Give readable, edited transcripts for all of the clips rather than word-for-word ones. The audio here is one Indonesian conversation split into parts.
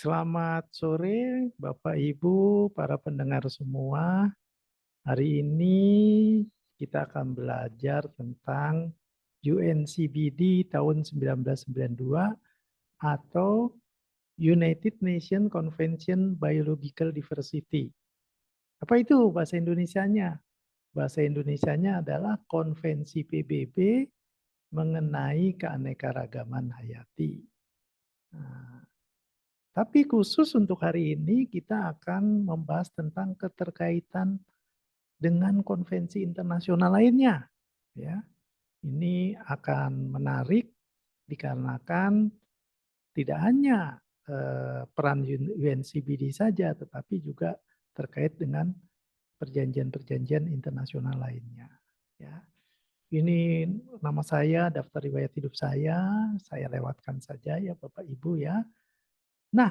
Selamat sore, Bapak Ibu, para pendengar semua. Hari ini kita akan belajar tentang UNCBD tahun 1992 atau United Nations Convention Biological Diversity. Apa itu bahasa Indonesianya? Bahasa Indonesianya adalah Konvensi PBB mengenai keanekaragaman hayati. Nah, tapi khusus untuk hari ini kita akan membahas tentang keterkaitan dengan konvensi internasional lainnya. Ya, ini akan menarik dikarenakan tidak hanya peran UNCBD saja, tetapi juga terkait dengan perjanjian-perjanjian internasional lainnya. Ya, ini nama saya, daftar riwayat hidup saya lewatkan saja ya Bapak Ibu ya. Nah,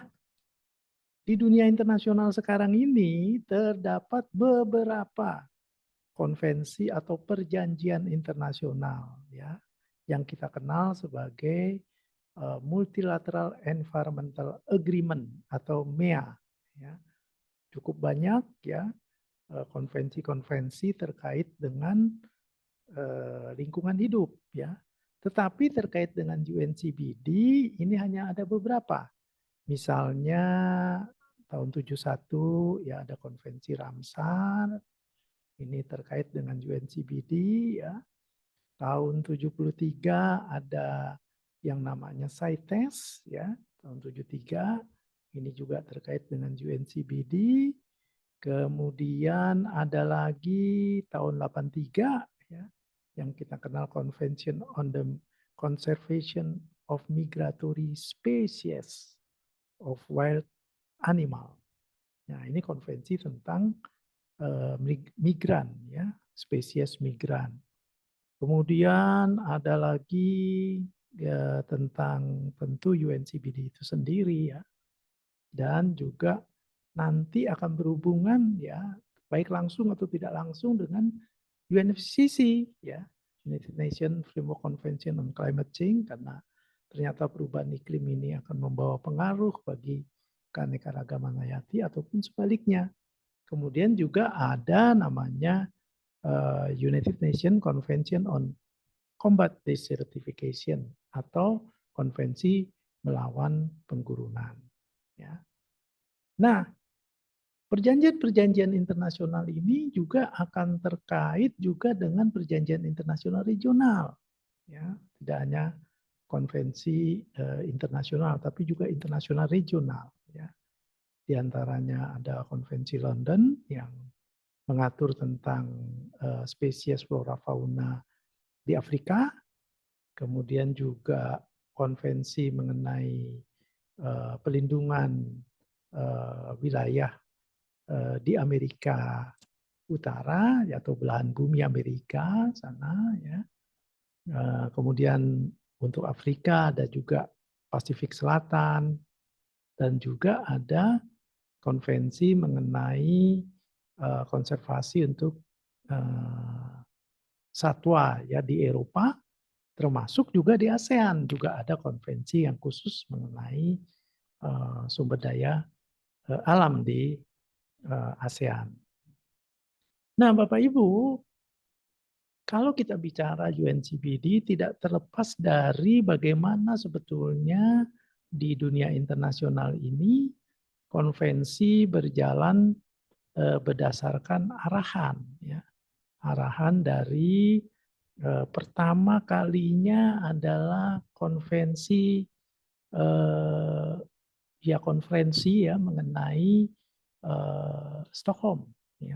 di dunia internasional sekarang ini terdapat beberapa konvensi atau perjanjian internasional ya yang kita kenal sebagai Multilateral Environmental Agreement atau MEA ya. Cukup banyak ya konvensi-konvensi terkait dengan lingkungan hidup ya. Tetapi terkait dengan UNCBD ini hanya ada beberapa. Misalnya tahun 71 ya ada konvensi Ramsar, ini terkait dengan UNCBD ya. Tahun 73 ada yang namanya CITES ya, tahun 73 ini juga terkait dengan UNCBD. Kemudian ada lagi tahun 83 ya yang kita kenal Convention on the Conservation of Migratory Species of Wild Animal. Nah, ini konvensi tentang migran ya, spesies migran. Kemudian ada lagi ya, tentang tentu UNCBD itu sendiri ya. Dan juga nanti akan berhubungan ya baik langsung atau tidak langsung dengan UNFCCC ya, United Nations Framework Convention on Climate Change, karena ternyata perubahan iklim ini akan membawa pengaruh bagi keanekaragaman hayati ataupun sebaliknya. Kemudian juga ada namanya United Nations Convention on Combat Desertification atau konvensi melawan penggurunan. Ya. Nah, perjanjian-perjanjian internasional ini juga akan terkait juga dengan perjanjian internasional regional. Ya, tidak hanya konvensi internasional, tapi juga internasional regional. Ya. Di antaranya ada konvensi London yang mengatur tentang spesies flora fauna di Afrika, kemudian juga konvensi mengenai pelindungan wilayah di Amerika Utara atau belahan bumi Amerika sana ya. Kemudian untuk Afrika ada juga Pasifik Selatan dan juga ada konvensi mengenai konservasi untuk satwa ya di Eropa, termasuk juga di ASEAN juga ada konvensi yang khusus mengenai sumber daya alam di ASEAN. Nah, Bapak Ibu, kalau kita bicara UNCBD tidak terlepas dari bagaimana sebetulnya di dunia internasional ini konvensi berjalan berdasarkan arahan ya. Arahan dari pertama kalinya adalah konvensi ya konferensi ya mengenai Stockholm ya.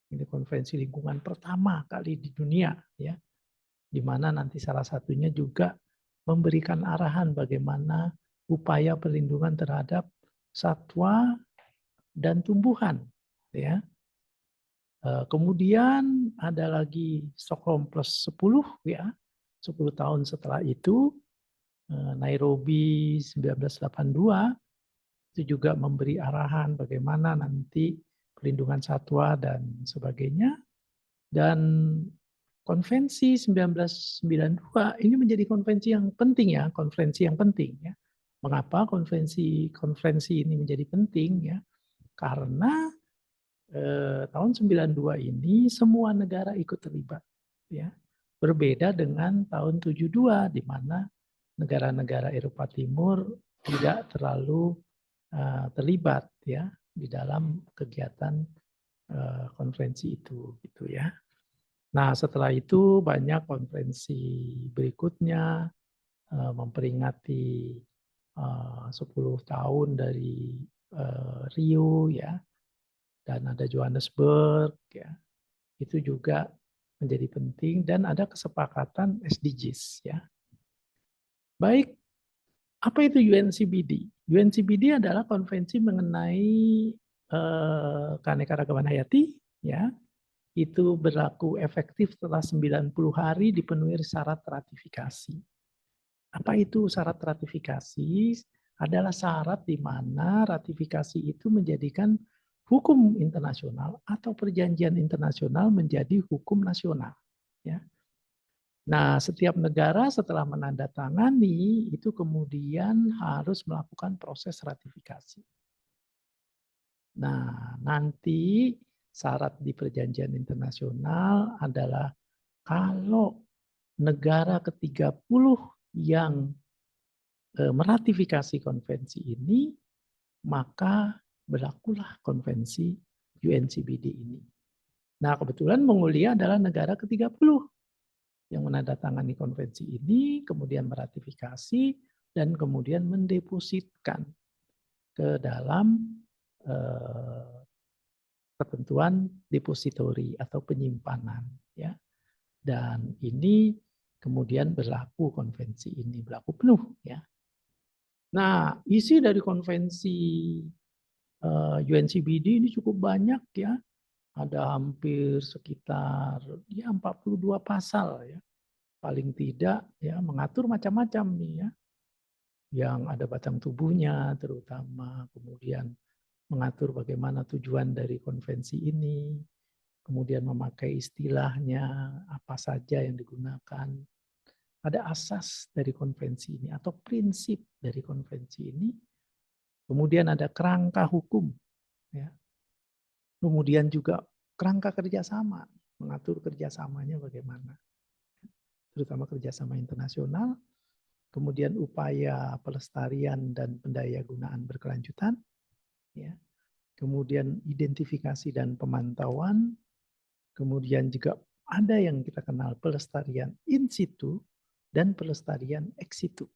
Ini konferensi lingkungan pertama kali di dunia ya, di mana nanti salah satunya juga memberikan arahan bagaimana upaya perlindungan terhadap satwa dan tumbuhan ya. Kemudian ada lagi Stockholm plus 10 ya, 10 tahun setelah itu Nairobi 1982 itu juga memberi arahan bagaimana nanti perlindungan satwa dan sebagainya. Dan konvensi 1992 ini menjadi konvensi yang penting ya, konferensi yang penting ya, Mengapa konferensi ini menjadi penting ya? Karena tahun 92 ini semua negara ikut terlibat ya. Berbeda dengan tahun 72 di mana negara-negara Eropa Timur tidak terlalu terlibat ya di dalam kegiatan konferensi itu gitu ya. Nah, setelah itu banyak konferensi berikutnya memperingati 10 tahun dari Rio ya, dan ada Johannesburg ya. Itu juga menjadi penting dan ada kesepakatan SDGs ya. Baik, apa itu UNCBD? UNCBD adalah konvensi mengenai keanekaragaman hayati ya. Itu berlaku efektif setelah 90 hari dipenuhi syarat ratifikasi. Apa itu syarat ratifikasi? Adalah syarat di mana ratifikasi itu menjadikan hukum internasional atau perjanjian internasional menjadi hukum nasional. Ya. Nah, setiap negara setelah menandatangani itu kemudian harus melakukan proses ratifikasi. Nah, nanti syarat di perjanjian internasional adalah kalau negara ke-30 yang meratifikasi konvensi ini, maka berlakulah konvensi UNCBD ini. Nah, kebetulan Mongolia adalah negara ke-30 yang menandatangani konvensi ini, kemudian meratifikasi, dan kemudian mendepositkan ke dalam ketentuan depositori atau penyimpanan. Ya. Dan ini kemudian berlaku konvensi ini, berlaku penuh. Ya. Nah, isi dari konvensi UNCBD ini cukup banyak ya. Ada hampir sekitar ya 42 pasal ya. Paling tidak ya mengatur macam-macam nih ya. Yang ada batang tubuhnya terutama, kemudian mengatur bagaimana tujuan dari konvensi ini, kemudian memakai istilahnya apa saja yang digunakan. Ada asas dari konvensi ini atau prinsip dari konvensi ini. Kemudian ada kerangka hukum, ya. Kemudian juga kerangka kerjasama, mengatur kerjasamanya bagaimana, terutama kerjasama internasional. Kemudian upaya pelestarian dan pendayagunaan berkelanjutan, ya. Kemudian identifikasi dan pemantauan. Kemudian juga ada yang kita kenal pelestarian in situ dan pelestarian ex situ.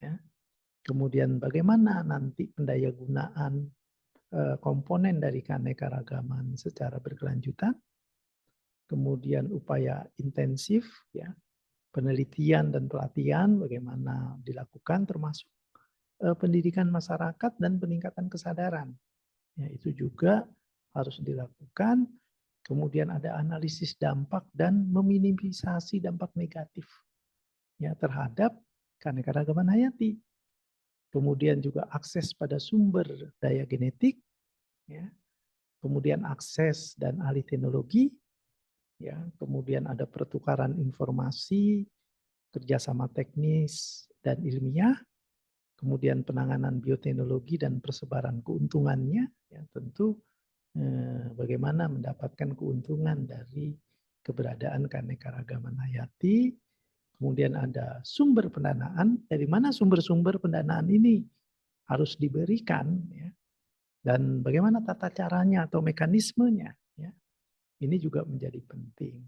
Ya. Kemudian bagaimana nanti pendayagunaan komponen dari keanekaragaman secara berkelanjutan, kemudian upaya intensif, ya, penelitian dan pelatihan bagaimana dilakukan, termasuk pendidikan masyarakat dan peningkatan kesadaran. Ya, itu juga harus dilakukan. Kemudian ada analisis dampak dan meminimisasi dampak negatif ya terhadap keanekaragaman hayati. Kemudian juga akses pada sumber daya genetik, ya. Kemudian akses dan alih teknologi, ya. Kemudian ada pertukaran informasi, kerjasama teknis dan ilmiah, kemudian penanganan bioteknologi dan persebaran keuntungannya, ya tentu bagaimana mendapatkan keuntungan dari keberadaan keanekaragaman hayati. Kemudian ada sumber pendanaan, dari mana sumber-sumber pendanaan ini harus diberikan, ya, dan bagaimana tata caranya atau mekanismenya. Ya. Ini juga menjadi penting.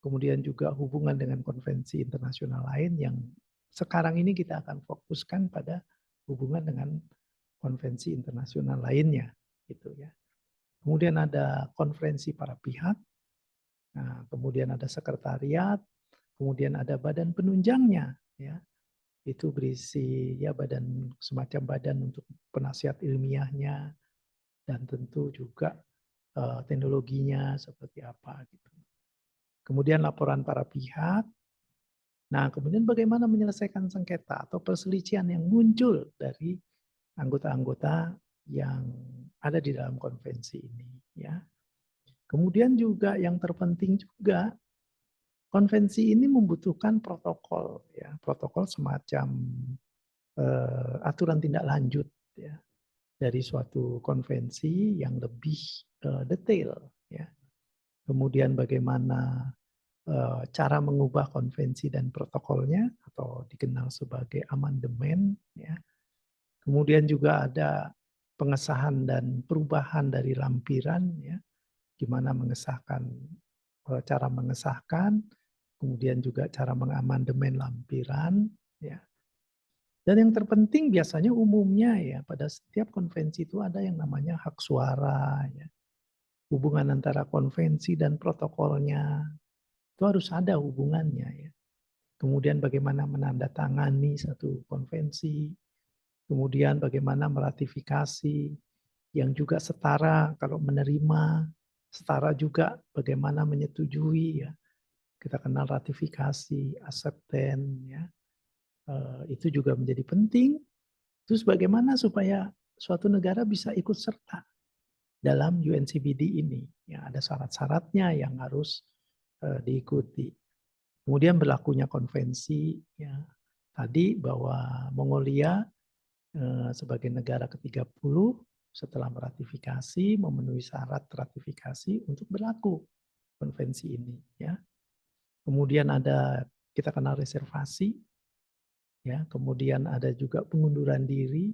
Kemudian juga hubungan dengan konvensi internasional lain yang sekarang ini kita akan fokuskan pada hubungan dengan konvensi internasional lainnya. Gitu ya. Kemudian ada konferensi para pihak, nah, kemudian ada sekretariat, kemudian ada badan penunjangnya, ya. Itu berisi ya badan, semacam badan untuk penasihat ilmiahnya, dan tentu juga teknologinya seperti apa gitu. Kemudian laporan para pihak. Nah, kemudian bagaimana menyelesaikan sengketa atau perselisihan yang muncul dari anggota-anggota yang ada di dalam konvensi ini, ya. Kemudian juga yang terpenting juga, konvensi ini membutuhkan protokol, ya, protokol semacam aturan tindak lanjut ya dari suatu konvensi yang lebih detail ya. Kemudian bagaimana cara mengubah konvensi dan protokolnya atau dikenal sebagai amandemen ya. Kemudian juga ada pengesahan dan perubahan dari lampiran ya, di mana mengesahkan cara mengesahkan, kemudian juga cara mengamandemen lampiran ya. Dan yang terpenting biasanya umumnya ya pada setiap konvensi itu ada yang namanya hak suara ya. Hubungan antara konvensi dan protokolnya itu harus ada hubungannya ya. Kemudian bagaimana menandatangani satu konvensi, kemudian bagaimana meratifikasi yang juga setara kalau menerima, setara juga bagaimana menyetujui ya. Kita kenal ratifikasi, acceptance ya. Itu juga menjadi penting. Terus bagaimana supaya suatu negara bisa ikut serta dalam UNCBD ini. Ya, ada syarat-syaratnya yang harus diikuti. Kemudian berlakunya konvensi ya, tadi bahwa Mongolia sebagai negara ke-30 setelah meratifikasi memenuhi syarat ratifikasi untuk berlaku konvensi ini ya. Kemudian ada kita kenal reservasi ya, kemudian ada juga pengunduran diri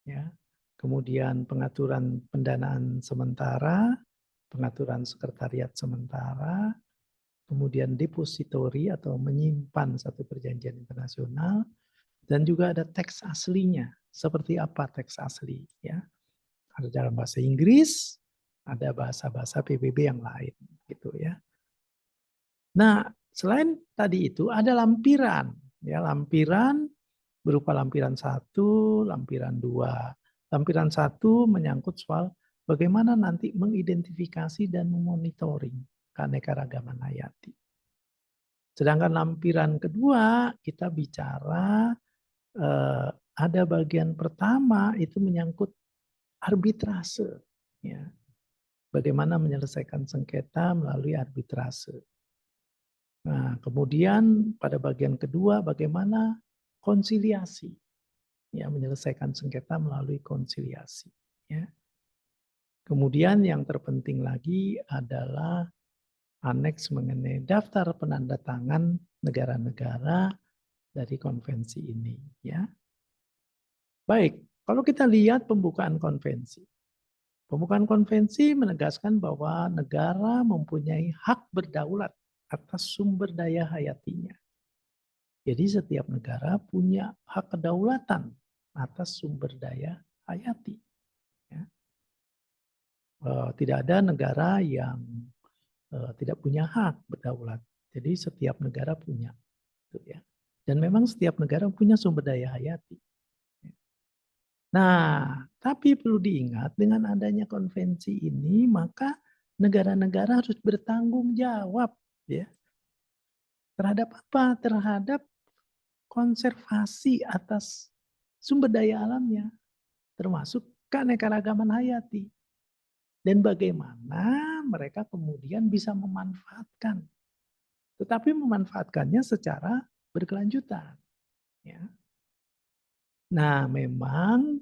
ya. Kemudian pengaturan pendanaan sementara, pengaturan sekretariat sementara, kemudian depository atau menyimpan satu perjanjian internasional, dan juga ada teks aslinya. Seperti apa teks asli ya? Ada dalam bahasa Inggris, ada bahasa-bahasa PBB yang lain gitu ya. Nah, selain tadi itu ada lampiran ya, lampiran berupa lampiran 1, lampiran 2. Lampiran 1 menyangkut soal bagaimana nanti mengidentifikasi dan memonitoring keanekaragaman hayati. Sedangkan lampiran kedua kita bicara ada bagian pertama itu menyangkut arbitrase ya. Bagaimana menyelesaikan sengketa melalui arbitrase. Nah, kemudian pada bagian kedua bagaimana konsiliasi ya, menyelesaikan sengketa melalui konsiliasi ya. Kemudian yang terpenting lagi adalah aneks mengenai daftar penandatangan negara-negara dari konvensi ini ya. Baik, kalau kita lihat pembukaan konvensi. Pembukaan konvensi menegaskan bahwa negara mempunyai hak berdaulat atas sumber daya hayatinya. Jadi setiap negara punya hak kedaulatan atas sumber daya hayati. Ya. Tidak ada negara yang tidak punya hak berdaulat. Jadi setiap negara punya. Gitu ya. Dan memang setiap negara punya sumber daya hayati. Nah, tapi perlu diingat dengan adanya konvensi ini, maka negara-negara harus bertanggung jawab ya. Terhadap apa? Terhadap konservasi atas sumber daya alamnya, termasuk keanekaragaman hayati. Dan bagaimana mereka kemudian bisa memanfaatkan. Tetapi memanfaatkannya secara berkelanjutan. Ya. Nah, memang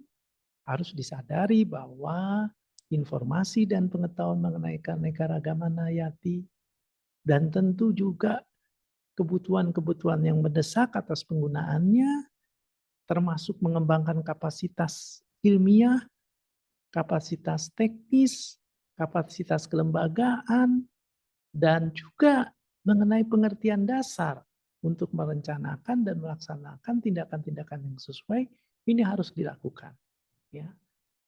harus disadari bahwa informasi dan pengetahuan mengenai keanekaragaman hayati dan tentu juga kebutuhan-kebutuhan yang mendesak atas penggunaannya termasuk mengembangkan kapasitas ilmiah, kapasitas teknis, kapasitas kelembagaan, dan juga mengenai pengertian dasar untuk merencanakan dan melaksanakan tindakan-tindakan yang sesuai, ini harus dilakukan. Ya.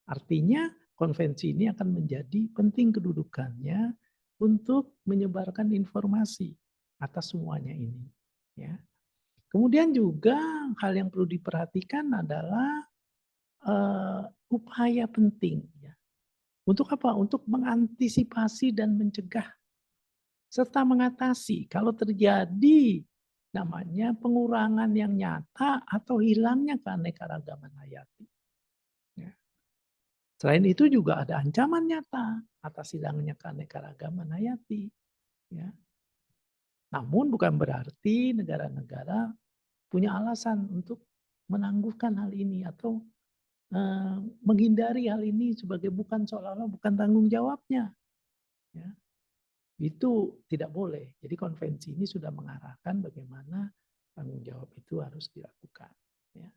Artinya konvensi ini akan menjadi penting kedudukannya untuk menyebarkan informasi atas semuanya ini. Ya. Kemudian juga hal yang perlu diperhatikan adalah upaya penting. Ya. Untuk apa? Untuk mengantisipasi dan mencegah serta mengatasi kalau terjadi namanya pengurangan yang nyata atau hilangnya keanekaragaman hayati. Ya. Selain itu juga ada ancaman nyata atas hilangnya keanekaragaman hayati. Ya. Namun bukan berarti negara-negara punya alasan untuk menangguhkan hal ini atau menghindari hal ini sebagai seolah-olah bukan tanggung jawabnya. Ya. Itu tidak boleh. Jadi konvensi ini sudah mengarahkan bagaimana tanggung jawab itu harus dilakukan. Ya.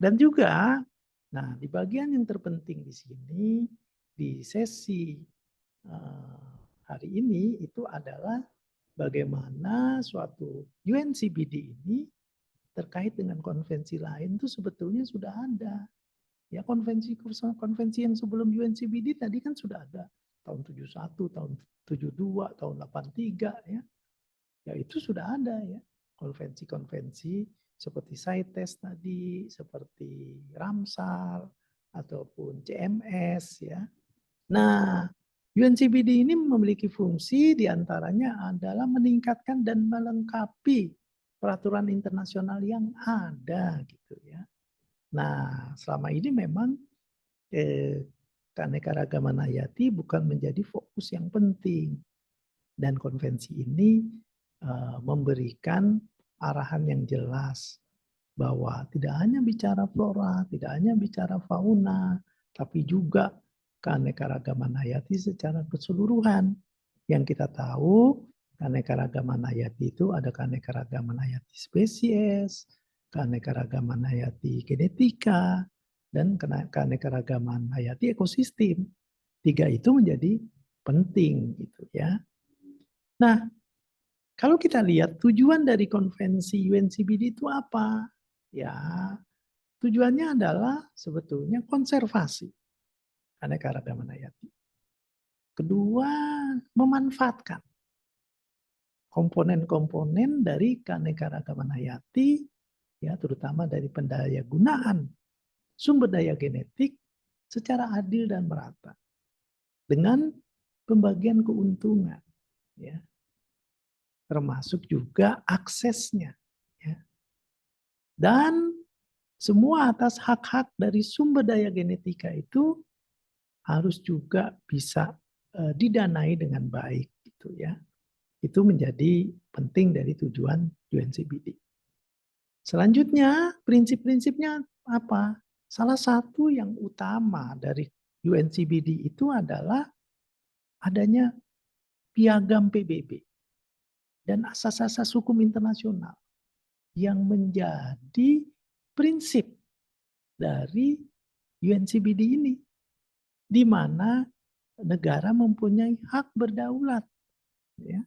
Dan juga, nah di bagian yang terpenting di sini, di sesi hari ini itu adalah bagaimana suatu UNCBD ini terkait dengan konvensi lain itu sebetulnya sudah ada. Ya konvensi yang sebelum UNCBD tadi kan sudah ada tahun 71, tahun 72, tahun 83 ya. Ya itu sudah ada ya. Konvensi-konvensi seperti CITES tadi, seperti Ramsar ataupun CMS ya. Nah, UNCBD ini memiliki fungsi diantaranya adalah meningkatkan dan melengkapi peraturan internasional yang ada gitu ya. Nah, selama ini memang keanekaragaman hayati bukan menjadi fokus yang penting. Dan konvensi ini memberikan arahan yang jelas bahwa tidak hanya bicara flora, tidak hanya bicara fauna, tapi juga keanekaragaman hayati secara keseluruhan. Yang kita tahu, keanekaragaman hayati itu ada keanekaragaman hayati spesies, keanekaragaman hayati genetika, dan keanekaragaman hayati ekosistem. Tiga itu menjadi penting gitu ya. Nah, kalau kita lihat tujuan dari konvensi UNCBD itu apa? Ya, tujuannya adalah sebetulnya konservasi keanekaragaman hayati. Kedua, memanfaatkan komponen-komponen dari keanekaragaman hayati, ya terutama dari pendaya gunaan sumber daya genetik secara adil dan merata dengan pembagian keuntungan, ya, termasuk juga aksesnya, ya. Dan semua atas hak-hak dari sumber daya genetika itu harus juga bisa didanai dengan baik gitu ya. Itu menjadi penting dari tujuan UNCBD. Selanjutnya, prinsip-prinsipnya apa? Salah satu yang utama dari UNCBD itu adalah adanya piagam PBB dan asas-asas hukum internasional yang menjadi prinsip dari UNCBD ini, di mana negara mempunyai hak berdaulat. Ya.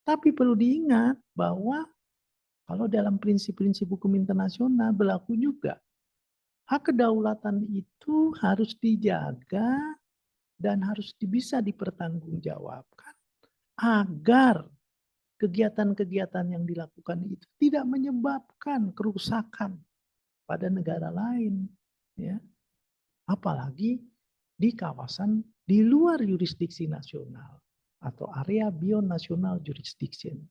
Tapi perlu diingat bahwa kalau dalam prinsip-prinsip hukum internasional berlaku juga, hak kedaulatan itu harus dijaga dan harus bisa dipertanggungjawabkan agar kegiatan-kegiatan yang dilakukan itu tidak menyebabkan kerusakan pada negara lain, ya. Apalagi di kawasan di luar yurisdiksi nasional atau area bionational jurisdiction.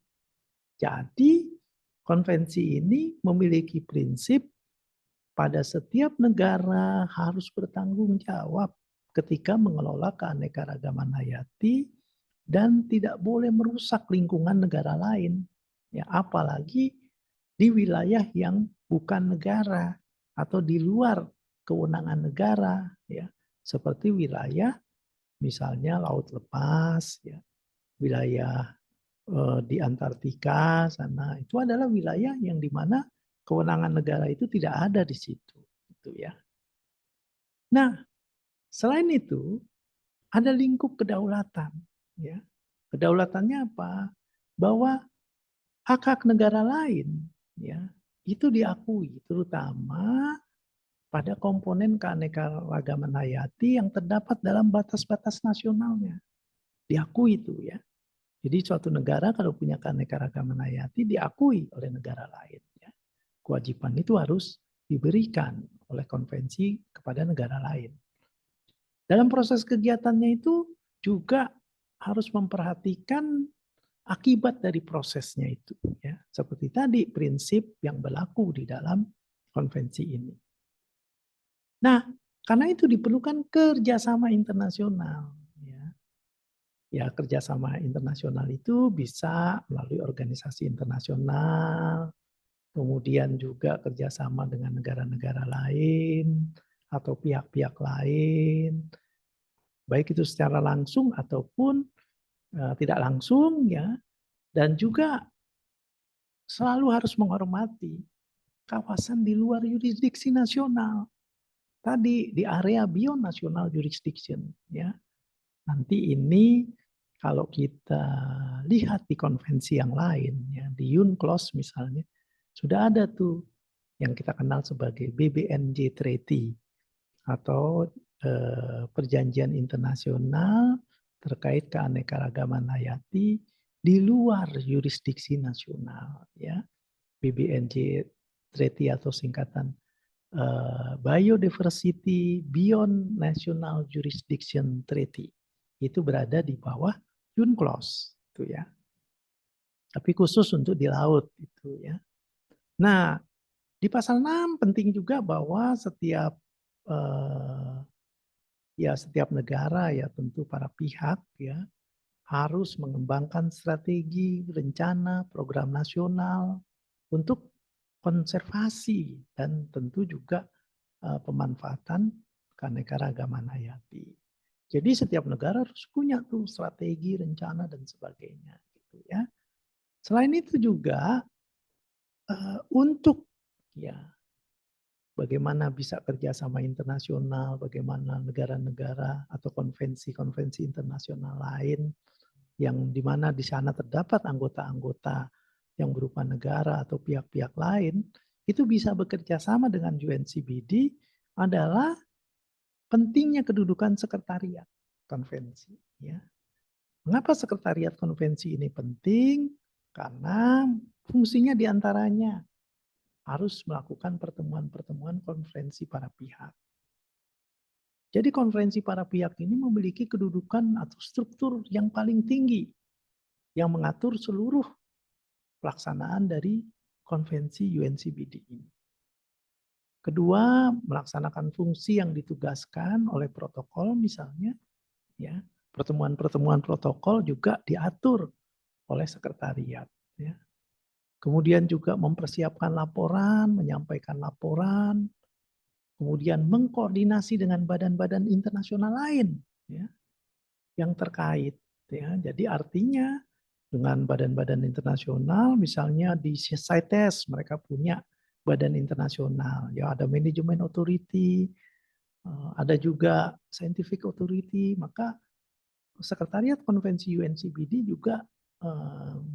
Jadi konvensi ini memiliki prinsip pada setiap negara harus bertanggung jawab ketika mengelola keanekaragaman hayati dan tidak boleh merusak lingkungan negara lain. Ya, apalagi di wilayah yang bukan negara atau di luar kewenangan negara, ya, seperti wilayah misalnya laut lepas, ya, wilayah di Antartika sana itu adalah wilayah yang dimana kewenangan negara itu tidak ada di situ, gitu ya. Nah, selain itu ada lingkup kedaulatan, ya. Kedaulatannya apa? Bahwa hak-hak negara lain, ya, itu diakui, terutama pada komponen keanekaragaman hayati yang terdapat dalam batas-batas nasionalnya. Diakui itu ya. Jadi suatu negara kalau punya keanekaragaman hayati diakui oleh negara lain. Ya. Kewajiban itu harus diberikan oleh konvensi kepada negara lain. Dalam proses kegiatannya itu juga harus memperhatikan akibat dari prosesnya itu. Ya. Seperti tadi prinsip yang berlaku di dalam konvensi ini. Nah, karena itu diperlukan kerjasama internasional. Ya, kerjasama internasional itu bisa melalui organisasi internasional, kemudian juga kerjasama dengan negara-negara lain atau pihak-pihak lain, baik itu secara langsung ataupun tidak langsung ya, dan juga selalu harus menghormati kawasan di luar yurisdiksi nasional. Tadi di area beyond national jurisdiction ya. Nanti ini kalau kita lihat di konvensi yang lain ya, di UNCLOS misalnya sudah ada tuh yang kita kenal sebagai BBNJ Treaty atau perjanjian internasional terkait keanekaragaman hayati di luar yurisdiksi nasional ya. BBNJ Treaty atau singkatan Biodiversity Beyond National Jurisdiction Treaty itu berada di bawah UNCLOS itu ya. Tapi khusus untuk di laut itu ya. Nah, di pasal 6 penting juga bahwa setiap setiap negara ya tentu para pihak ya harus mengembangkan strategi, rencana, program nasional untuk konservasi dan tentu juga pemanfaatan keanekaragaman hayati. Jadi setiap negara harus punya tuh strategi, rencana dan sebagainya gitu ya. Selain itu juga untuk ya bagaimana bisa kerjasama internasional, bagaimana negara-negara atau konvensi-konvensi internasional lain yang di mana di sana terdapat anggota-anggota yang berupa negara atau pihak-pihak lain, itu bisa bekerja sama dengan UNCBD adalah pentingnya kedudukan sekretariat konvensi. Ya. Mengapa sekretariat konvensi ini penting? Karena fungsinya diantaranya harus melakukan pertemuan-pertemuan konferensi para pihak. Jadi konferensi para pihak ini memiliki kedudukan atau struktur yang paling tinggi yang mengatur seluruh pelaksanaan dari konvensi UNCBD ini. Kedua, melaksanakan fungsi yang ditugaskan oleh protokol misalnya, ya pertemuan-pertemuan protokol juga diatur oleh sekretariat. Ya. Kemudian juga mempersiapkan laporan, menyampaikan laporan, kemudian mengkoordinasi dengan badan-badan internasional lain ya, yang terkait. Ya. Jadi artinya dengan badan-badan internasional, misalnya di CITES mereka punya badan internasional, ya ada manajemen authority, ada juga scientific authority, maka sekretariat konvensi UNCBD juga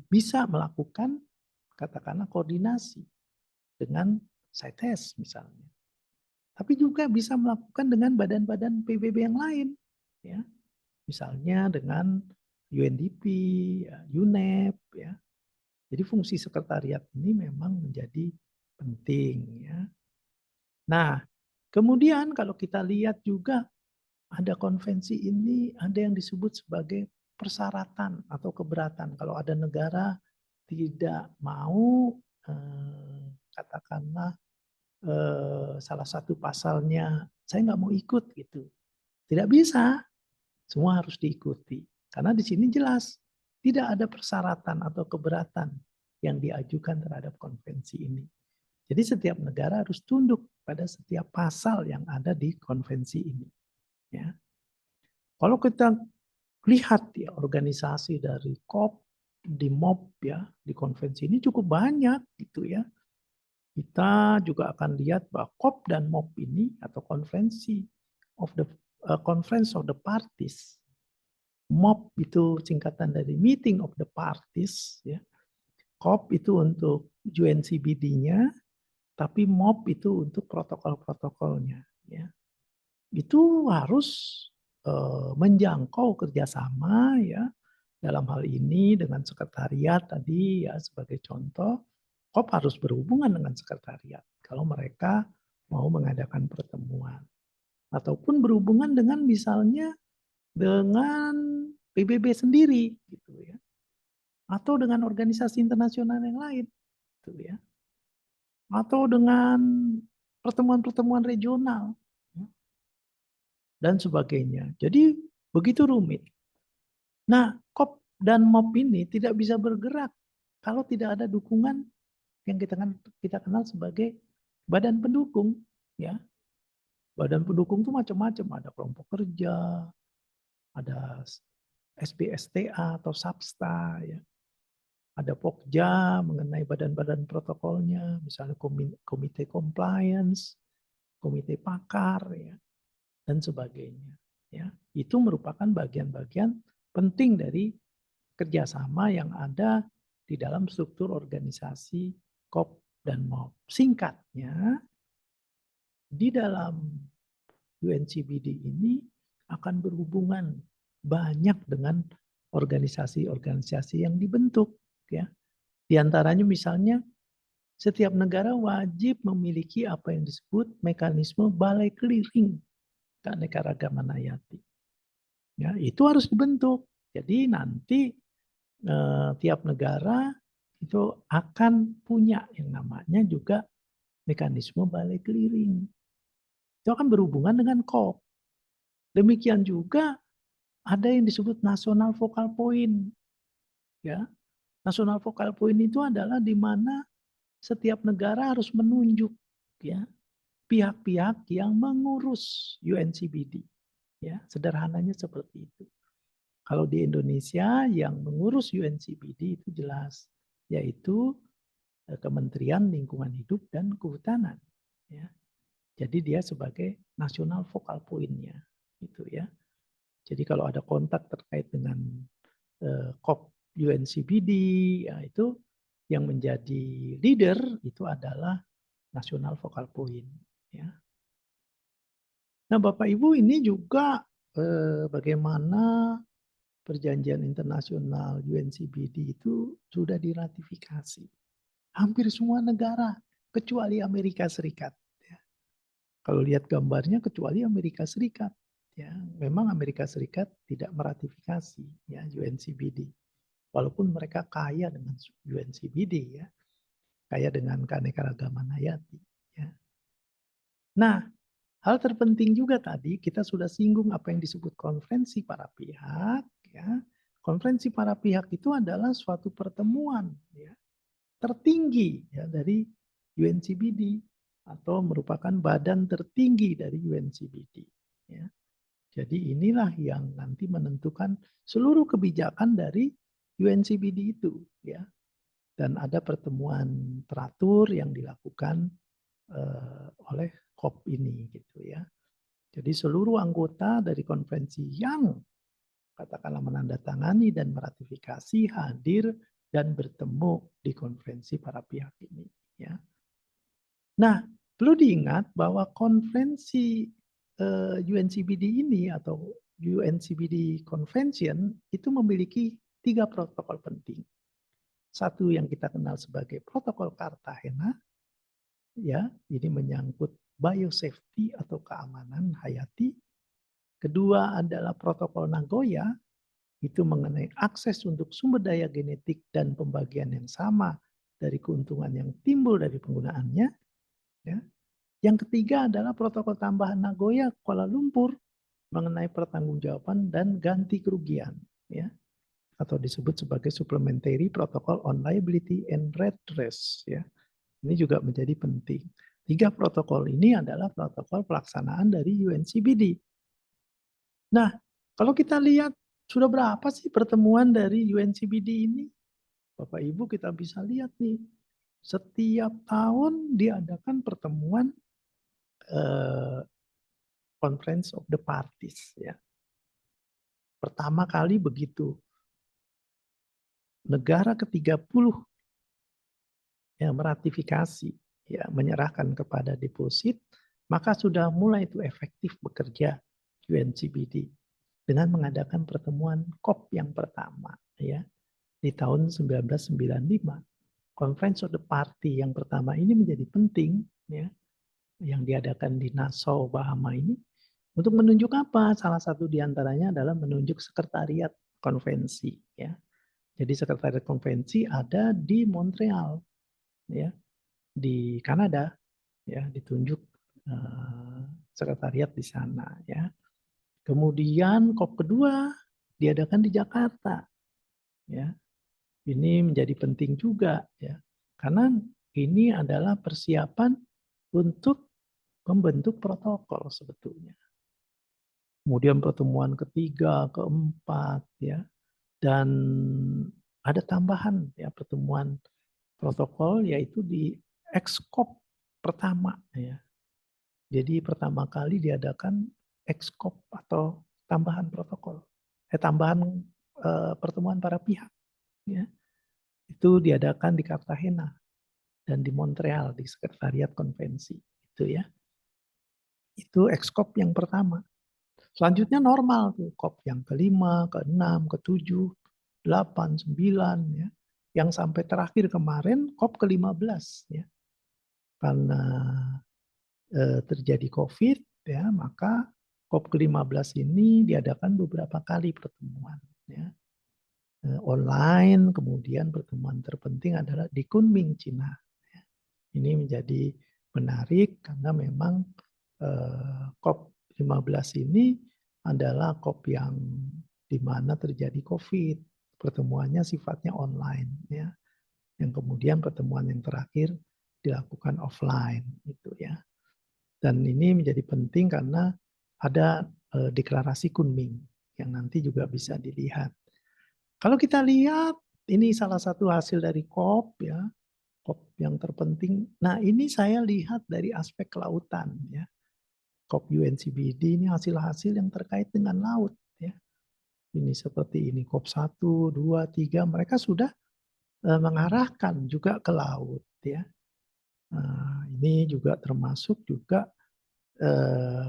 bisa melakukan katakanlah koordinasi dengan CITES misalnya. Tapi juga bisa melakukan dengan badan-badan PBB yang lain, ya. Misalnya dengan UNDP, ya, UNEP, ya. Jadi fungsi sekretariat ini memang menjadi penting, ya. Nah, kemudian kalau kita lihat juga ada konvensi ini, ada yang disebut sebagai persyaratan atau keberatan. Kalau ada negara tidak mau, katakanlah salah satu pasalnya, saya nggak mau ikut gitu. Tidak bisa, semua harus diikuti. Karena di sini jelas, tidak ada persyaratan atau keberatan yang diajukan terhadap konvensi ini. Jadi setiap negara harus tunduk pada setiap pasal yang ada di konvensi ini. Ya. Kalau kita lihat ya organisasi dari COP, di MOP ya, di konvensi ini cukup banyak gitu ya. Kita juga akan lihat bahwa COP dan MOP ini atau konferensi of the Conference of the Parties. MOP itu singkatan dari Meeting of the Parties ya. COP itu untuk UNCBD-nya, tapi MOP itu untuk protokol-protokolnya ya. Itu harus menjangkau kerjasama ya dalam hal ini dengan sekretariat tadi ya sebagai contoh, COP harus berhubungan dengan sekretariat kalau mereka mau mengadakan pertemuan ataupun berhubungan dengan misalnya dengan PBB sendiri gitu ya atau dengan organisasi internasional yang lain gitu ya atau dengan pertemuan-pertemuan regional ya, dan sebagainya. Jadi begitu rumit. Nah, COP dan MOP ini tidak bisa bergerak kalau tidak ada dukungan yang kita kenal sebagai badan pendukung, ya. Badan pendukung itu macam-macam, ada kelompok kerja, ada SBSTA atau SAPSTA, ya. Ada Pokja mengenai badan-badan protokolnya, misalnya komite compliance, komite pakar, ya, dan sebagainya. Ya, itu merupakan bagian-bagian penting dari kerjasama yang ada di dalam struktur organisasi COP dan MOP. Singkatnya, di dalam UNCBD ini akan berhubungan banyak dengan organisasi-organisasi yang dibentuk, ya. Di antaranya misalnya setiap negara wajib memiliki apa yang disebut mekanisme balai keliling keanekaragaman hayati. Ya, itu harus dibentuk. Jadi nanti tiap negara itu akan punya yang namanya juga mekanisme balai keliling. Itu akan berhubungan dengan COP. Demikian juga ada yang disebut national focal point. Ya, national focal point itu adalah di mana setiap negara harus menunjuk, ya, pihak-pihak yang mengurus UNCBD. Ya, sederhananya seperti itu. Kalau di Indonesia yang mengurus UNCBD itu jelas, yaitu Kementerian Lingkungan Hidup dan Kehutanan. Ya. Jadi dia sebagai nasional focal point-nya, gitu ya. Jadi kalau ada kontak terkait dengan COP UNCBD, ya itu yang menjadi leader itu adalah nasional focal point. Ya. Nah, Bapak Ibu, ini juga bagaimana perjanjian internasional UNCBD itu sudah diratifikasi. Hampir semua negara, kecuali Amerika Serikat. Ya. Kalau lihat gambarnya, kecuali Amerika Serikat. Ya, memang Amerika Serikat tidak meratifikasi ya UNCBD. Walaupun mereka kaya dengan UNCBD, ya, kaya dengan keanekaragaman hayati. Ya. Nah, hal terpenting juga tadi kita sudah singgung apa yang disebut konferensi para pihak. Ya. Konferensi para pihak itu adalah suatu pertemuan, ya, tertinggi ya, dari UNCBD atau merupakan badan tertinggi dari UNCBD. Ya. Jadi inilah yang nanti menentukan seluruh kebijakan dari UNCBD itu, ya. Dan ada pertemuan teratur yang dilakukan oleh COP ini, gitu ya. Jadi seluruh anggota dari konferensi yang katakanlah menandatangani dan meratifikasi hadir dan bertemu di konferensi para pihak ini. Ya. Nah, perlu diingat bahwa konferensi UNCBD ini atau UNCBD Convention itu memiliki 3 protokol penting. Satu yang kita kenal sebagai protokol Cartagena, ya, ini menyangkut biosafety atau keamanan hayati. Kedua adalah protokol Nagoya, itu mengenai akses untuk sumber daya genetik dan pembagian yang sama dari keuntungan yang timbul dari penggunaannya. Ya. Yang ketiga adalah protokol tambahan Nagoya Kuala Lumpur mengenai pertanggungjawaban dan ganti kerugian, ya, atau disebut sebagai Supplementary Protocol on Liability and Redress. Ya. Ini juga menjadi penting. 3 protokol ini adalah protokol pelaksanaan dari UNCBD. Nah, kalau kita lihat sudah berapa sih pertemuan dari UNCBD ini? Bapak Ibu kita bisa lihat nih, setiap tahun diadakan pertemuan Conference of the Parties. Ya. Pertama kali begitu negara ke-30 yang meratifikasi, ya, menyerahkan kepada deposit, maka sudah mulai itu efektif bekerja UNCBD dengan mengadakan pertemuan COP yang pertama, ya, di tahun 1995. Conference of the Party yang pertama ini menjadi penting, ya, yang diadakan di Nassau, Bahama ini, untuk menunjuk apa? Salah satu diantaranya adalah menunjuk sekretariat konvensi. Ya. Jadi sekretariat konvensi ada di Montreal, ya, di Kanada, ya, ditunjuk sekretariat di sana. Ya. Kemudian COP kedua diadakan di Jakarta. Ya. Ini menjadi penting juga, ya, karena ini adalah persiapan untuk membentuk protokol sebetulnya. Kemudian pertemuan ketiga, keempat, ya, dan ada tambahan ya pertemuan protokol yaitu di Ekskop pertama ya. Jadi pertama kali diadakan Ekskop atau tambahan protokol, tambahan pertemuan para pihak ya. Itu diadakan di Cartagena dan di Montreal di Sekretariat Konvensi itu ya. Itu Ekskop yang pertama. Selanjutnya normal tuh, COP yang kelima, keenam, ketujuh, 8, 9 ya. Yang sampai terakhir kemarin COP ke-15 ya. Karena terjadi COVID ya, maka COP ke-15 ini diadakan beberapa kali pertemuan ya. Online, kemudian pertemuan terpenting adalah di Kunming, Cina. Ya. Ini menjadi menarik karena memang COP15 ini adalah COP yang di mana terjadi COVID. Pertemuannya sifatnya online ya. Yang kemudian pertemuan yang terakhir dilakukan offline gitu ya. Dan ini menjadi penting karena ada deklarasi Kunming yang nanti juga bisa dilihat. Kalau kita lihat ini salah satu hasil dari COP ya, COP yang terpenting. Nah, ini saya lihat dari aspek kelautan ya. COP UNCBD ini hasil-hasil yang terkait dengan laut ya. Ini seperti ini COP 1, 2, 3 mereka sudah mengarahkan juga ke laut ya. Nah, ini juga termasuk juga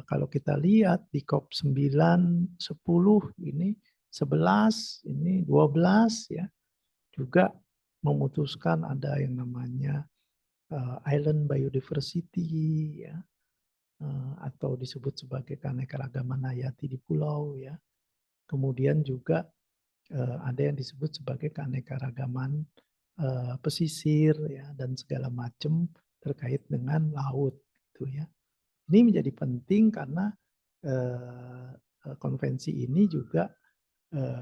kalau kita lihat di COP 9, 10 ini 11, ini 12 ya. Juga memutuskan ada yang namanya island biodiversity ya. Atau disebut sebagai keanekaragaman hayati di pulau ya. Kemudian juga ada yang disebut sebagai keanekaragaman pesisir ya dan segala macam terkait dengan laut gitu ya. Ini menjadi penting karena konvensi ini juga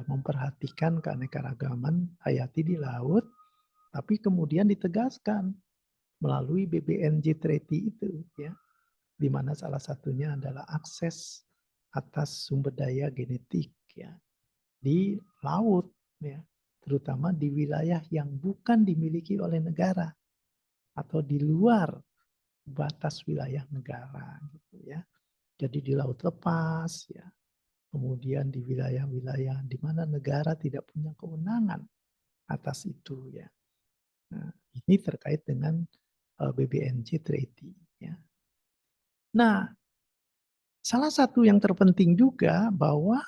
memperhatikan keanekaragaman hayati di laut, tapi kemudian ditegaskan melalui BBNJ Treaty itu ya, di mana salah satunya adalah akses atas sumber daya genetik ya di laut ya, terutama di wilayah yang bukan dimiliki oleh negara atau di luar batas wilayah negara gitu ya. Jadi di laut lepas ya. Kemudian di wilayah-wilayah di mana negara tidak punya kewenangan atas itu ya. Nah, ini terkait dengan BBNJ Treaty ya. Nah, salah satu yang terpenting juga bahwa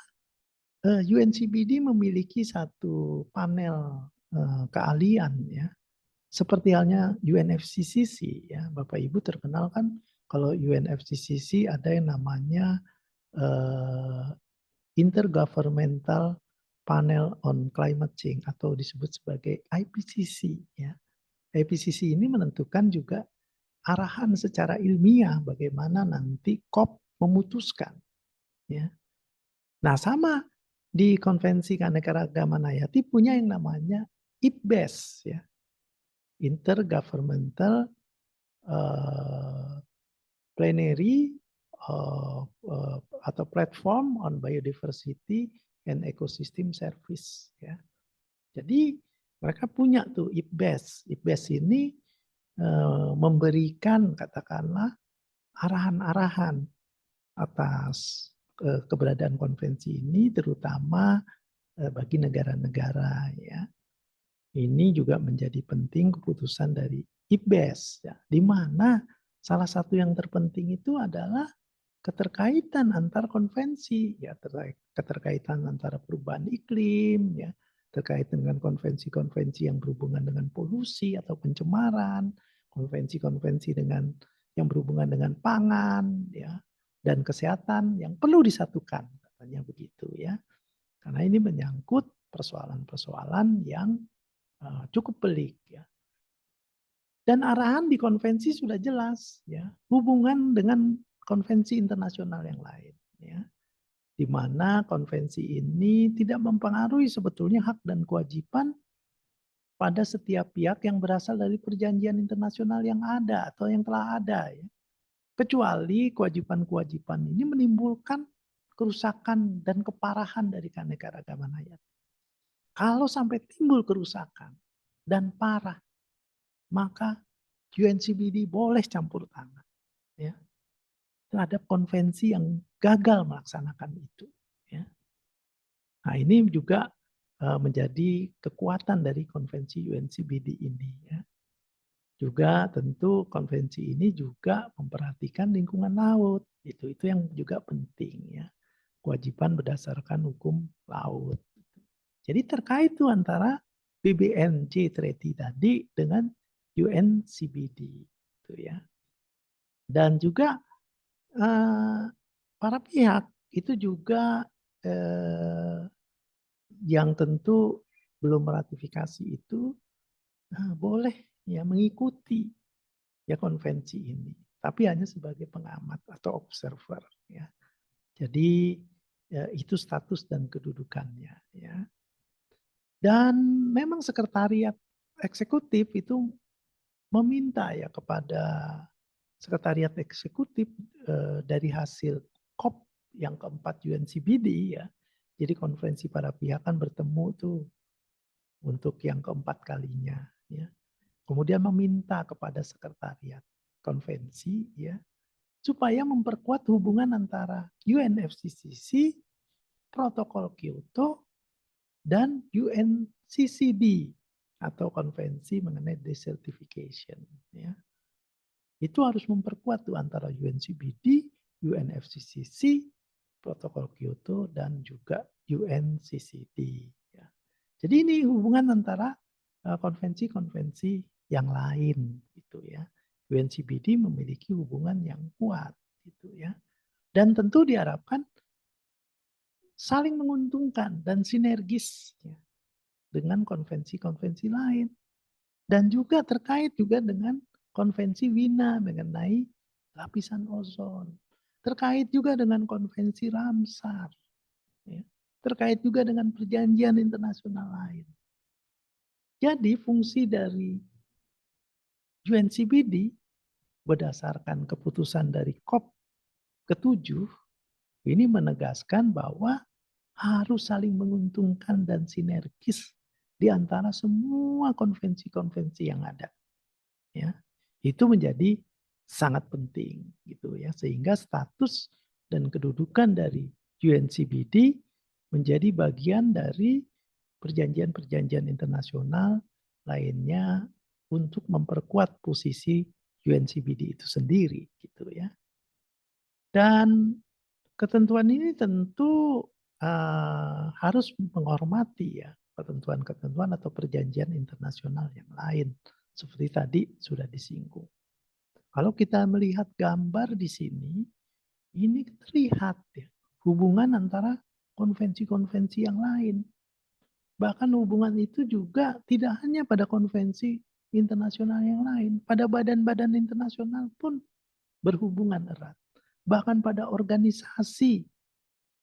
UNCBD memiliki satu panel keahlian ya. Seperti halnya UNFCCC ya, Bapak Ibu terkenal kan kalau UNFCCC ada yang namanya Intergovernmental Panel on Climate Change atau disebut sebagai IPCC ya. IPCC ini menentukan juga arahan secara ilmiah bagaimana nanti COP memutuskan ya. Nah, sama di Konvensi Keanekaragaman Hayati punya yang namanya IPBES ya. Intergovernmental Plenary atau Platform on Biodiversity and Ecosystem Service ya. Jadi mereka punya tuh IPBES. IPBES ini memberikan katakanlah arahan-arahan atas keberadaan konvensi ini terutama bagi negara-negara ya. Ini juga menjadi penting keputusan dari IPBES ya, di mana salah satu yang terpenting itu adalah keterkaitan antar konvensi ya, keterkaitan antara perubahan iklim ya, terkait dengan konvensi-konvensi yang berhubungan dengan polusi atau pencemaran, konvensi-konvensi dengan yang berhubungan dengan pangan ya dan kesehatan yang perlu disatukan katanya begitu ya. Karena ini menyangkut persoalan-persoalan yang cukup pelik ya. Dan arahan di konvensi sudah jelas ya, hubungan dengan konvensi internasional yang lain ya. Di mana konvensi ini tidak mempengaruhi sebetulnya hak dan kewajiban pada setiap pihak yang berasal dari perjanjian internasional yang ada atau yang telah ada ya. Kecuali kewajiban-kewajiban ini menimbulkan kerusakan dan keparahan dari keanekaragaman hayati. Kalau sampai timbul kerusakan dan parah, maka UNCBD boleh campur tangan ya terhadap konvensi yang gagal melaksanakan itu ya. Nah, ini juga menjadi kekuatan dari konvensi UNCBD ini ya. Juga tentu konvensi ini juga memperhatikan lingkungan laut. Itu yang juga penting ya. Kewajiban berdasarkan hukum laut. Jadi terkait tuh antara BBNJ Treaty tadi dengan UNCBD itu ya. Dan juga para pihak itu juga yang tentu belum meratifikasi itu boleh ya mengikuti ya konvensi ini, tapi hanya sebagai pengamat atau observer ya. Jadi itu status dan kedudukannya ya. Dan memang sekretariat eksekutif itu meminta ya kepada sekretariat eksekutif dari hasil COP yang keempat UNCBD ya. Jadi konferensi para pihak kan bertemu tuh untuk yang keempat kalinya ya. Kemudian meminta kepada sekretariat konvensi ya supaya memperkuat hubungan antara UNFCCC, Protokol Kyoto, dan UNCCD atau konvensi mengenai desertification ya. Itu harus memperkuat tuh antara UNCBD, UNFCCC, Protokol Kyoto, dan juga UNCCD ya. Jadi ini hubungan antara konvensi-konvensi yang lain gitu ya. UNCBD memiliki hubungan yang kuat gitu ya. Dan tentu diharapkan saling menguntungkan dan sinergis ya, dengan konvensi-konvensi lain. Dan juga terkait juga dengan konvensi Wina mengenai lapisan ozon. Terkait juga dengan konvensi Ramsar. Ya. Terkait juga dengan perjanjian internasional lain. Jadi fungsi dari UNCBD berdasarkan keputusan dari COP ke-7 ini menegaskan bahwa harus saling menguntungkan dan sinergis di antara semua konvensi-konvensi yang ada. Ya, itu menjadi sangat penting gitu ya, sehingga status dan kedudukan dari UNCBD menjadi bagian dari perjanjian-perjanjian internasional lainnya untuk memperkuat posisi UNCBD itu sendiri gitu ya. Dan ketentuan ini tentu harus menghormati ya ketentuan-ketentuan atau perjanjian internasional yang lain seperti tadi sudah disinggung. Kalau kita melihat gambar di sini, ini terlihat ya hubungan antara konvensi-konvensi yang lain. Bahkan hubungan itu juga tidak hanya pada konvensi internasional yang lain, pada badan-badan internasional pun berhubungan erat. Bahkan pada organisasi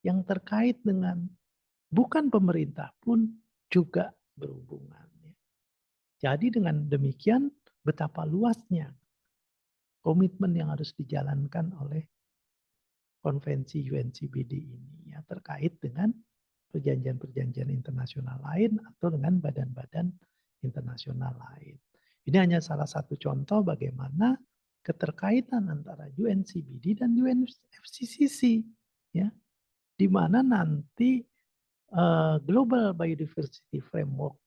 yang terkait dengan bukan pemerintah pun juga berhubungan. Jadi dengan demikian betapa luasnya komitmen yang harus dijalankan oleh konvensi UNCBD ini ya terkait dengan perjanjian-perjanjian internasional lain atau dengan badan-badan internasional lain. Ini hanya salah satu contoh bagaimana keterkaitan antara UNCBD dan UNFCCC ya, di mana nanti Global Biodiversity Framework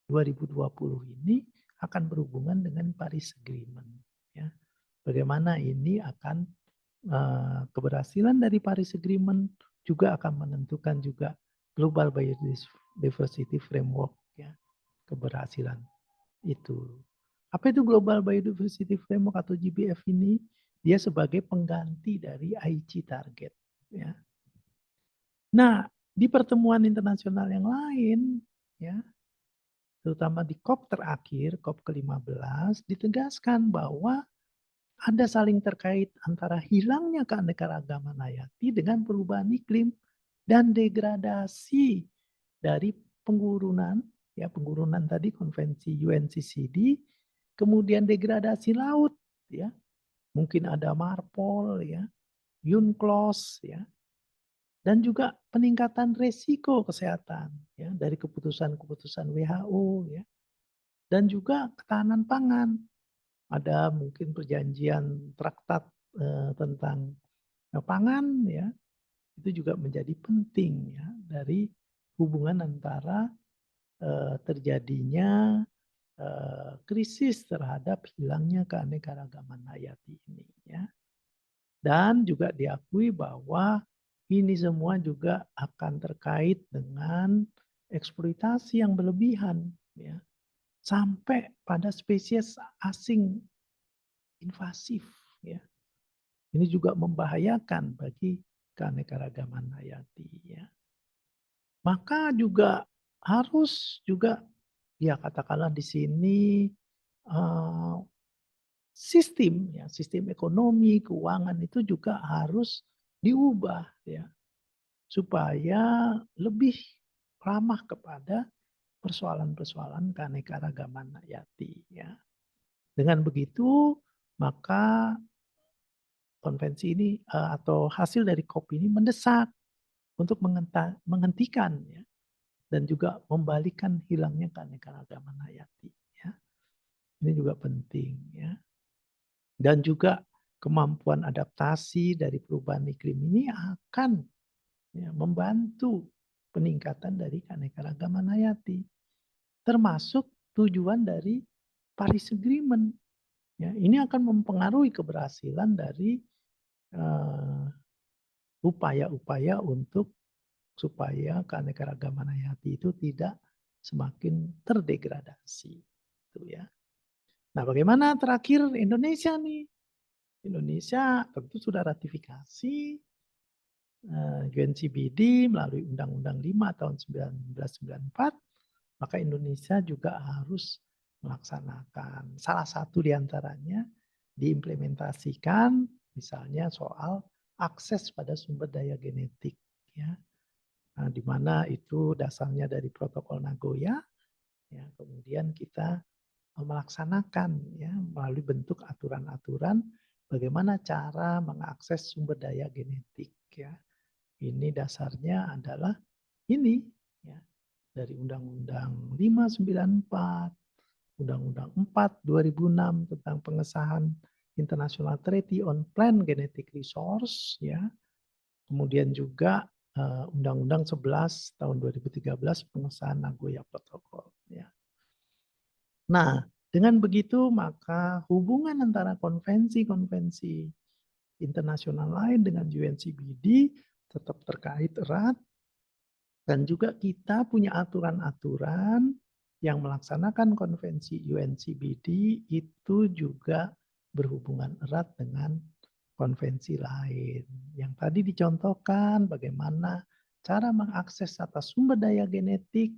2020 ini akan berhubungan dengan Paris Agreement ya. Bagaimana ini akan keberhasilan dari Paris Agreement juga akan menentukan juga Global Biodiversity Framework ya, keberhasilan itu. Apa itu Global Biodiversity Framework atau GBF ini? Dia sebagai pengganti dari Aichi target ya. Nah, di pertemuan internasional yang lain ya, terutama di COP terakhir, COP ke-15 ditegaskan bahwa ada saling terkait antara hilangnya keanekaragaman hayati dengan perubahan iklim dan degradasi dari pengurunan ya pengurunan tadi konvensi UNCCD, kemudian degradasi laut, ya mungkin ada MARPOL, ya UNCLOS, ya dan juga peningkatan resiko kesehatan, ya dari keputusan-keputusan WHO, ya dan juga ketahanan pangan. Ada mungkin perjanjian traktat tentang pangan, ya itu juga menjadi penting ya dari hubungan antara terjadinya krisis terhadap hilangnya keanekaragaman hayati ini ya. Dan juga diakui bahwa ini semua juga akan terkait dengan eksploitasi yang berlebihan ya. Sampai pada spesies asing invasif ya. Ini juga membahayakan bagi keanekaragaman hayati ya. Maka juga harus juga ya katakanlah di sini uh, sistem ekonomi, keuangan itu juga harus diubah ya supaya lebih ramah kepada persoalan-persoalan keanekaragaman hayati ya. Dengan begitu maka konvensi ini atau hasil dari COP ini mendesak untuk menghentikan ya dan juga membalikan hilangnya keanekaragaman hayati ya. Ini juga penting ya. Dan juga kemampuan adaptasi dari perubahan iklim ini akan ya, membantu peningkatan dari keanekaragaman hayati. Termasuk tujuan dari Paris Agreement. Ya, ini akan mempengaruhi keberhasilan dari upaya-upaya untuk supaya keanekaragaman hayati itu tidak semakin terdegradasi. Itu ya. Nah, bagaimana terakhir Indonesia nih? Indonesia tentu sudah ratifikasi UNCBD melalui Undang-Undang 5 tahun 1994, maka Indonesia juga harus melaksanakan. Salah satu diantaranya diimplementasikan misalnya soal akses pada sumber daya genetik. Ya. Nah, di mana itu dasarnya dari Protokol Nagoya, ya, kemudian kita melaksanakan ya melalui bentuk aturan-aturan bagaimana cara mengakses sumber daya genetik ya. Ini dasarnya adalah ini ya dari Undang-Undang 594, Undang-Undang 4 2006 tentang pengesahan International Treaty on Plant Genetic Resource ya. Kemudian juga Undang-Undang 11 tahun 2013 pengesahan Nagoya Protocol ya. Nah, dengan begitu maka hubungan antara konvensi-konvensi internasional lain dengan UNCBD tetap terkait erat dan juga kita punya aturan-aturan yang melaksanakan konvensi UNCBD itu juga berhubungan erat dengan konvensi lain. Yang tadi dicontohkan bagaimana cara mengakses atas sumber daya genetik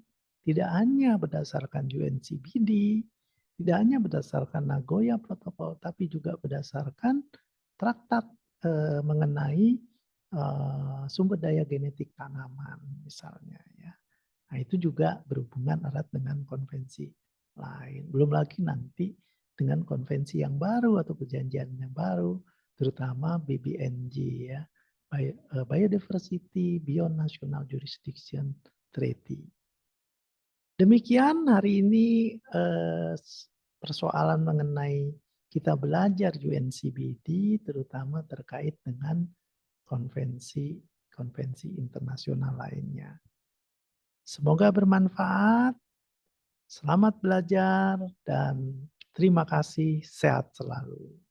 tidak hanya berdasarkan UNCBD, tidak hanya berdasarkan Nagoya Protocol, tapi juga berdasarkan traktat mengenai sumber daya genetik tanaman misalnya ya. Nah, itu juga berhubungan erat dengan konvensi lain. Belum lagi nanti dengan konvensi yang baru atau perjanjian yang baru, terutama BBNJ ya, Biodiversity Beyond National Jurisdiction Treaty. Demikian hari ini persoalan mengenai kita belajar UNCBD terutama terkait dengan konvensi internasional lainnya. Semoga bermanfaat. Selamat belajar dan terima kasih. Sehat selalu.